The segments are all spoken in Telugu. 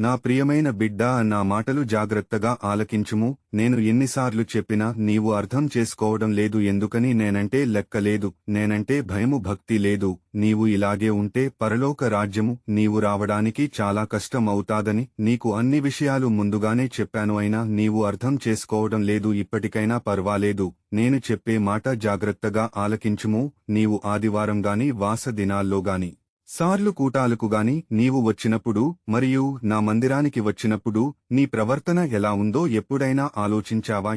నా ప్రియమైన బిడ్డా, నా మాటలు జాగ్రత్తగా ఆలకించుము. నేను ఎన్నిసార్లు చెప్పినా నీవు అర్థం చేసుకోవడం లేదు. ఎందుకని? నేనంటే లెక్కలేదు, నేనంటే భయము భక్తి లేదు. నీవు ఇలాగే ఉంటే పరలోక రాజ్యము నీవు రావడానికి చాలా కష్టం అవుతాదని నీకు అన్ని విషయాలు ముందుగానే చెప్పాను. అయినా నీవు అర్థం చేసుకోవడం లేదు. ఇప్పటికైనా పర్వాలేదు, నేను చెప్పే మాట జాగ్రత్తగా ఆలకించుము. నీవు ఆదివారంగాని వాస దినాల్లోగాని సార్లు కూటాలకుగాని నీవు వచ్చినప్పుడు మరియు నా మందిరానికి వచ్చినప్పుడు నీ ప్రవర్తన ఎలా ఉందో ఎప్పుడైనా ఆలోచించావా?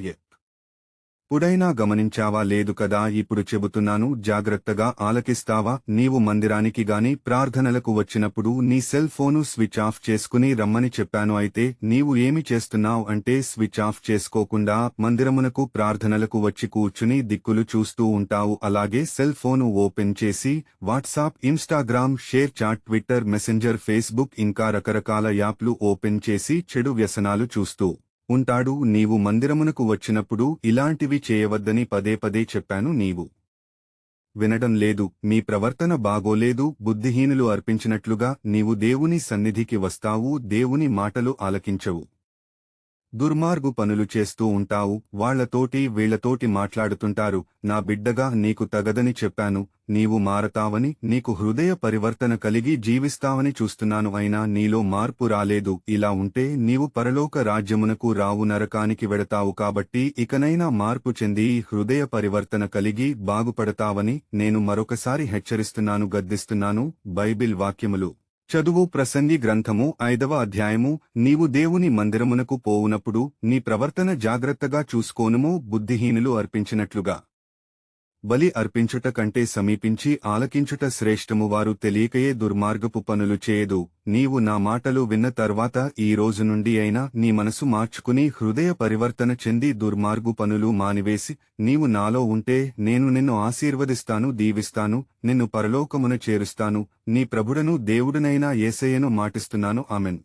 ఎప్పుడైనా గమనించావా? లేదు కదా. ఇప్పుడు చెబుతున్నాను, జాగ్రత్తగా ఆలకిస్తావా? నీవు మందిరానికి గాని ప్రార్థనలకు వచ్చినప్పుడు నీ సెల్ ఫోను స్విచ్ ఆఫ్ చేసుకుని రమ్మని చెప్పాను. అయితే నీవు ఏమి చేస్తున్నావు అంటే స్విచ్ ఆఫ్ చేసుకోకుండా మందిరమునకు ప్రార్థనలకు వచ్చి కూర్చుని దిక్కులు చూస్తూ ఉంటావు. అలాగే సెల్ ఫోను ఓపెన్ చేసి WhatsApp, Instagram, ShareChat, Twitter, Messenger, Facebook ఇంకా రకరకాల యాప్లు ఓపెన్ చేసి చెడు వ్యసనాలు చూస్తూ ఉంటాడు. నీవు మందిరమునకు వచ్చినప్పుడు ఇలాంటివి చేయవద్దని పదే పదే చెప్పాను. నీవు వినడం లేదు. మీ ప్రవర్తన బాగోలేదు. బుద్ధిహీనులు అర్పించినట్లుగా నీవు దేవుని సన్నిధికి వస్తావు, దేవుని మాటలు ఆలకించవు. దుర్మార్గు పనులు చేస్తూ ఉంటావు. వాళ్లతోటి వీళ్లతోటి మాట్లాడుతుంటారు. నా బిడ్డగా నీకు తగదని చెప్పాను. నీవు మారతావని, నీకు హృదయ పరివర్తన కలిగి జీవిస్తావని చూస్తున్నాను. అయినా నీలో మార్పు రాలేదు. ఇలా ఉంటే నీవు పరలోక రాజ్యమునకు రావు, నరకానికి వెడతావు. కాబట్టి ఇకనైనా మార్పు చెంది హృదయ పరివర్తన కలిగి బాగుపడతావని నేను మరొకసారి హెచ్చరిస్తున్నాను, గద్దిస్తున్నాను. బైబిల్ వాక్యములు చదువు. ప్రసంగి గ్రంథము 5వ అధ్యాయము. నీవు దేవుని మందిరమునకు పోవునప్పుడు నీ ప్రవర్తన జాగ్రత్తగా చూసుకోనుము. బుద్ధిహీనులు అర్పించినట్లుగా బలి అర్పించుట కంటే సమీపించి ఆలకించుట శ్రేష్టము. వారు తెలియకయే దుర్మార్గపు పనులు చేయదు. నీవు నా మాటలు విన్న తర్వాత ఈ రోజు నుండి అయినా నీ మనసు మార్చుకుని హృదయ పరివర్తన చెంది దుర్మార్గు పనులు మానివేసి నీవు నాలో ఉంటే నేను నిన్ను ఆశీర్వదిస్తాను, దీవిస్తాను, నిన్ను పరలోకమున చేరుస్తాను. నీ ప్రభుడను దేవుడనైనా యేసయ్యను మాటిస్తున్నాను. ఆమెన్.